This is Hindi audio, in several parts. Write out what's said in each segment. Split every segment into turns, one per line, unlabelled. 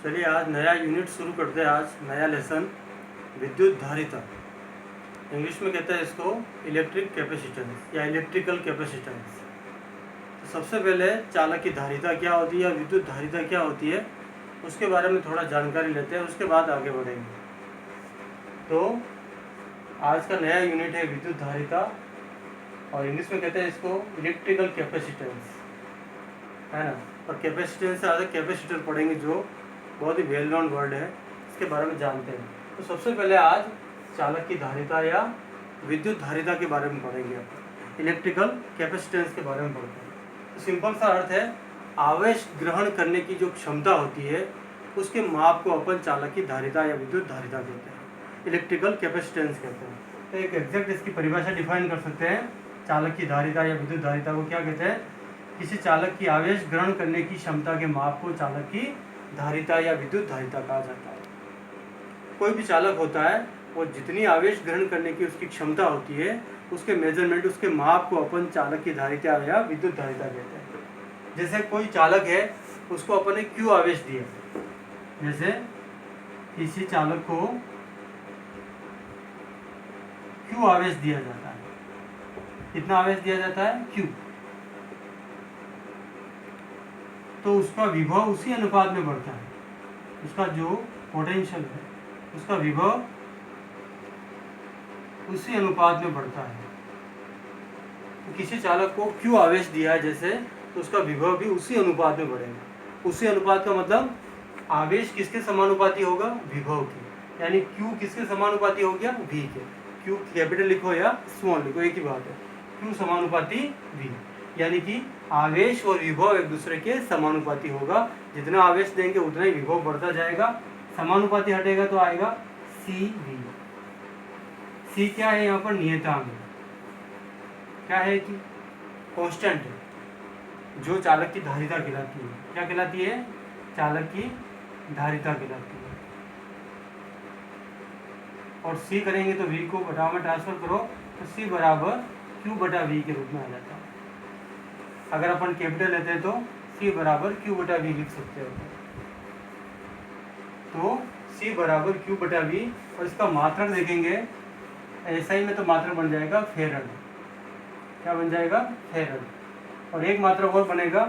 चलिए आज नया यूनिट शुरू करते हैं। आज नया लेसन विद्युत धारिता, इंग्लिश में कहते हैं इसको इलेक्ट्रिक कैपेसिटेंस या इलेक्ट्रिकल कैपेसिटेंस। तो सबसे पहले चालक की धारिता क्या होती है या विद्युत धारिता क्या होती है उसके बारे में थोड़ा जानकारी लेते हैं, उसके बाद आगे बढ़ेंगे। तो आज का नया यूनिट है विद्युत धारिता और इंग्लिश में कहते हैं इसको इलेक्ट्रिकल कैपेसिटेंस, है ना। और कैपेसिटेंस से ज़्यादा कैपेसिटर पढ़ेंगे जो बहुत ही वेल नोन वर्ड है, इसके बारे में जानते हैं। तो सबसे पहले आज चालक की धारिता या विद्युत धारिता के बारे में पढ़ेंगे, इलेक्ट्रिकल कैपेसिटेंस के बारे में पढ़ते हैं। तो सिंपल सा अर्थ है आवेश ग्रहण करने की जो क्षमता होती है उसके माप को अपन चालक की धारिता या विद्युत धारिता कहते हैं, इलेक्ट्रिकल कैपेसिटेंस कहते हैं। तो एक एग्जैक्ट इसकी परिभाषा डिफाइन कर सकते हैं, चालक की धारिता या विद्युत धारिता को क्या कहते हैं? किसी चालक की आवेश ग्रहण करने की क्षमता के माप को चालक की धारिता या विद्युत धारिता कहा जाता है। कोई भी चालक होता है वो जितनी आवेश ग्रहण करने की उसकी क्षमता होती है उसके मेजरमेंट, उसके माप को अपन चालक की धारिता या विद्युत धारिता कहते हैं। जैसे कोई चालक है उसको अपन ने Q आवेश दिया, जैसे किसी चालक को Q आवेश दिया जाता है। कितना आवेश दिया जाता है? Q। तो उसका विभव उसी अनुपात में बढ़ता है, उसका जो पोटेंशियल है उसका विभव उसी अनुपात में बढ़ता है। तो किसी चालक को Q आवेश दिया है जैसे, तो उसका विभव भी उसी अनुपात में बढ़ेगा। उसी अनुपात का मतलब आवेश किसके समानुपाती होगा? विभव के। यानी Q किसके समानुपाती हो गया? V के। Q कैपिटल लिखो या स्मॉल लिखो, एक ही बात है। Q समानुपाती V, यानी कि आवेश और विभव एक दूसरे के समानुपाती होगा। जितना आवेश देंगे उतना ही विभव बढ़ता जाएगा। समानुपाती हटेगा तो आएगा CV। C क्या है यहाँ पर? नियतांक। क्या है कि कांस्टेंट है जो चालक की धारिता कहलाती है। क्या कहलाती है? चालक की धारिता कहलाती है। और C करेंगे तो V को बटा में ट्रांसफर करो तो C बराबर Q बटा V के रूप में आ जाता है। अगर अपन कैपिटल लेते हैं तो C बराबर Q बटा V लिख सकते हो। तो C बराबर Q बटा V, और इसका मात्रक देखेंगे SI में तो मात्रक बन जाएगा फेरड। क्या बन जाएगा? फेरड। और एक मात्रक और बनेगा,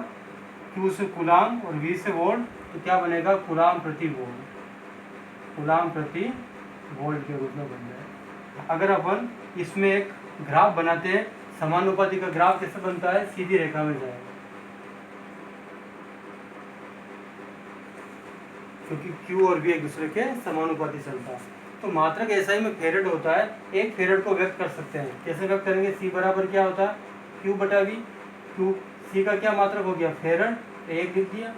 Q से कूलाम और V से वोल्ट, तो क्या बनेगा? कूलाम प्रति वोल्ट। कूलाम प्रति वोल्ट के रूप में बन जाएगा। अगर अपन इसमें एक ग्राफ बनाते हैं, समानुपाती का ग्राफ कैसे बनता है? सीधी रेखा में जाएगा, क्योंकि Q और V एक दूसरे के समानुपाती चलता है। तो मात्रक SI में फेरड होता है। एक फेरड को व्यक्त कर सकते हैं, कैसे व्यक्त करेंगे? C बराबर क्या होता है? Q बटा V। Q C का क्या मात्रक हो गया? फेरड, तो एक लिख दिया।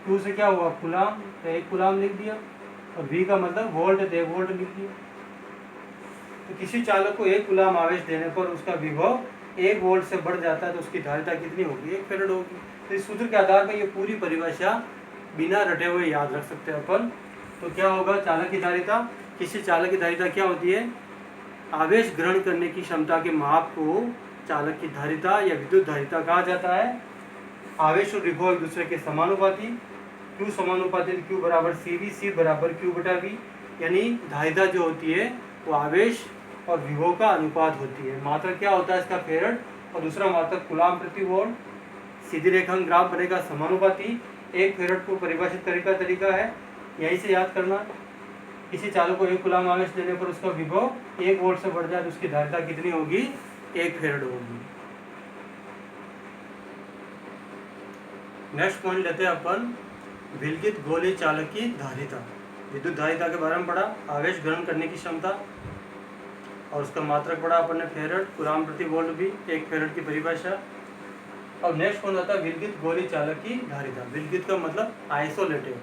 Q से क्या हुआ? कूलाम, तो एक कूलाम लिख दिया। और V का मतलब वोल्ट, तो एक वोल्ट लिख दिया। तो किसी चालक को एक कूलाम आवेश देने पर उसका विभव 1 वोल्ट से बढ़ जाता है तो उसकी धारिता कितनी होगी? 1 फेरड होगी। तो इस सूत्र के आधार पर ये पूरी परिभाषा बिना रटे हुए याद रख सकते हैं अपन। तो क्या होगा? चालक की धारिता, किसी चालक की धारिता क्या होती है? आवेश ग्रहण करने की क्षमता के माप को चालक की धारिता या विद्युत धारिता कहा जाता है। आवेश और विभव एक दूसरे के समानुपाती, Q समानुपाती, Q बराबर CV, C बराबर Q बटा V। यानी धारिता जो होती है वो आवेश और विभव का अनुपात होती है। मात्रक क्या होता है इसका? फेरड, और दूसरा मात्रक कूलाम प्रति वोल्ट। सीधी रेखा ग्राफ बनेगा समानुपाती। एक फेरड को परिभाषित करने का तरीका है, यहीं से याद करना। किसी चालक को 1 कूलाम आवेश देने पर उसका विभव 1 वोल्ट से बढ़ जाए तो उसकी धारिता कितनी होगी? 1 फेरड होगी। नेक्स्ट पॉइंट लेते हैं अपन, विलगित गोली चालक की धारिता। विद्युत धारिता के बारे में पढ़ा, आवेश ग्रहण करने की क्षमता, और उसका मात्रक पढ़ा अपन ने फेरड, कूलाम प्रति वोल्ट भी, 1 फेरड की परिभाषा। और नेक्स्ट पॉइंट आता है विलगित गोली चालक की धारिता। विलगित का मतलब आइसोलेटेड,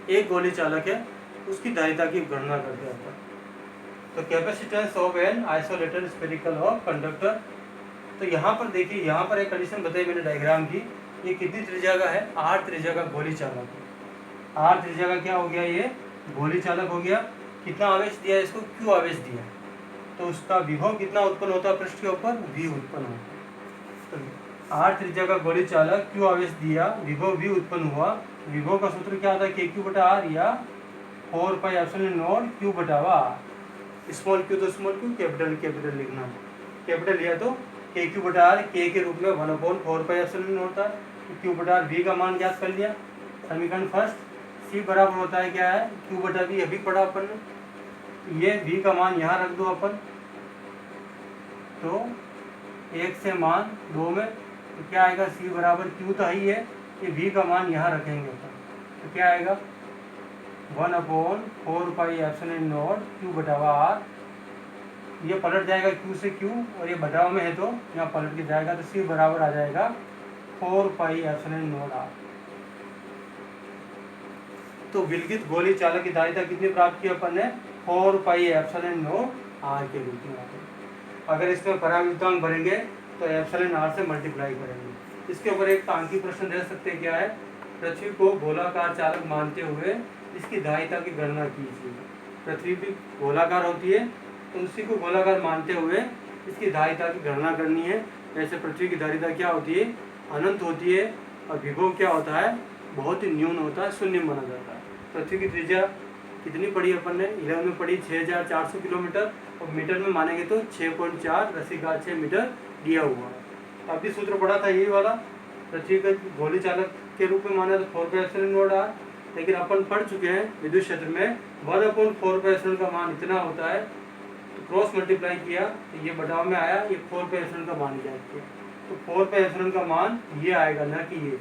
एक गोली चालक है उसकी धारिता की गणना करते हैं अपन। तो capacitance of an isolated spherical of conductor. तो यहाँ पर देखिए, यहाँ पर एक कंडीशन बताई मैंने डायग्राम की। ये कितनी त्रिज्या का है? R त्रिज्या का गोली चालक है। R त्रिज्या का क्या हो गया? ये गोली चालक हो गया। कितना आवेश दिया है इसको? Q आवेश दिया। तो उसका विभव कितना उत्पन्न होता है पृष्ठ के ऊपर? V उत्पन्न होता है। तो आर त्रिज्या का गोली चालक क्यू आवेश दिया, विभव भी उत्पन्न हुआ। विभव का सूत्र क्या होता है, के क्यू बटा आर या 4 पाई एप्सिलॉन नॉट क्यू बटा आर। स्मॉल क्यू तो स्मॉल क्यू, कैपिटल कैपिटल लिखना है। कैपिटल लिया तो के क्यू बटा आर के के रूप में 1/4 पाई एप्सिलॉन नॉट होता है। तो क्यू बटा आर वी का मान ज्ञात कर लिया। समीकरण फर्स्ट सी बराबर होता है क्या है, क्यू बटा वी अभी पढ़ा अपन ने। ये वी का मान यहाँ रख दो अपन, तो 1 से मान 2 में, तो क्या आएगा, सी बराबर क्यू तो ही है, ये वी का मान यहाँ रखेंगे अपन, तो क्या आएगा 1/4 पाई एप्सिलॉन नॉट क्यू बटावा आर। ये पलट जाएगा क्यू से क्यू, और ये बटाव में है तो यहाँ पलट के जाएगा, तो सी बराबर आ जाएगा 4 पाई एप्सिलॉन नॉट आर। तो विलगित गोली चालक की धारिता कितनी प्राप्त की अपन ने, 4 पाई एप्सिलॉन नॉट आर के रूप में। अगर इसमें पराविद्युतांक भरेंगे तो एप्सिलॉन आर से मल्टीप्लाई करेंगे। इसके ऊपर एक तांकी प्रश्न दे सकते हैं, क्या है, पृथ्वी को गोलाकार चालक मानते हुए इसकी धारिता की गणना कीजिए। पृथ्वी भी गोलाकार होती है, तो उसी को गोलाकार मानते हुए इसकी धारिता की गणना करनी है। ऐसे पृथ्वी की धारिता क्या होती है, अनंत होती है, और विभव क्या होता है, बहुत ही न्यून होता है, शून्य माना जाता है। पृथ्वी की त्रिज्या कितनी पड़ी अपन ने, 11 में पड़ी 6400 किलोमीटर, और मीटर में मानेंगे तो 6.4 × 6 मीटर दिया हुआ है। अभी सूत्र पढ़ा था यही वाला, पृथ्वी का गोली चालक के रूप में माना तो 4 पाई एप्सिलॉन नॉट आर। लेकिन अपन पढ़ चुके हैं विद्युत क्षेत्र में 1/4 पाई एप्सिलॉन का मान इतना होता है, तो क्रॉस मल्टीप्लाई किया तो ये बटाव में आया, ये 4 पाई एप्सिलॉन का मान ज्ञात किया, तो 4 पाई एप्सिलॉन का मान ये आएगा, ना कि ये।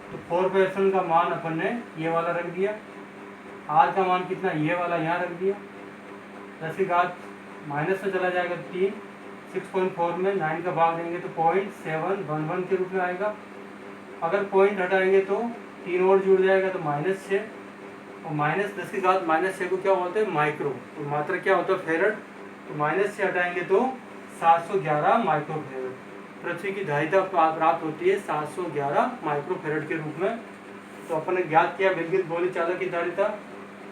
तो 4 पाई एप्सिलॉन का मान अपन ने ये वाला रख दिया, आर का मान कितना, ये वाला यहाँ रख दिया। 10 की घात माइनस में चला जाएगा 3, 6.4 में 9 का भाग देंगे तो 0.711 के रूप में आएगा। अगर पॉइंट हटाएंगे तो 3 और जुड़ जाएगा तो -6, और -10 की घात -6 को क्या बोलते हैं, माइक्रो, तो मात्रा क्या होता है, फेरड। तो -6 हटाएंगे तो 711 माइक्रो फेरड। पृथ्वी की धारिता प्राप्त होती है 711 माइक्रो फेरड के रूप में। तो अपन ने ज्ञात किया विलगित गोली चालक की धारिता,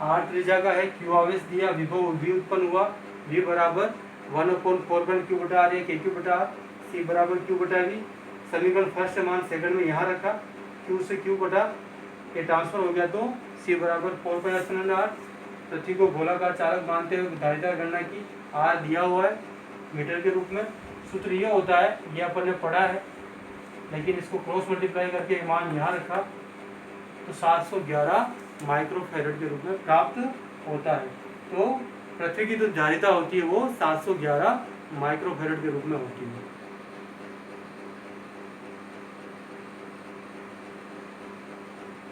आर त्रिज्या का है, क्यू आवेश दिया, विभव भी उत्पन्न हुआ, वी बराबर 1/4 पाई क्यू बटा आर या के क्यू बटा आर, सी बराबर क्यू बटा वी। समीकरण फर्स्ट मान सेकंड में यहाँ रखा, क्यू से क्यू बटा ये ट्रांसफर हो गया, तो सी बराबर 4 पाई एप्सिलॉन आर। पृथ्वी को गोलाकार चालक मानते हुए धारिता गणना की, आर दिया हुआ है मीटर के रूप में। सूत्र ये होता है, ये अपन ने पढ़ा है, लेकिन इसको क्रॉस मल्टीप्लाई करके मान यहाँ रखा, तो 711 माइक्रो फेरड के रूप में प्राप्त होता है। तो पृथ्वी की जो धारिता होती है वो 711 माइक्रो फेरड के रूप में होती है।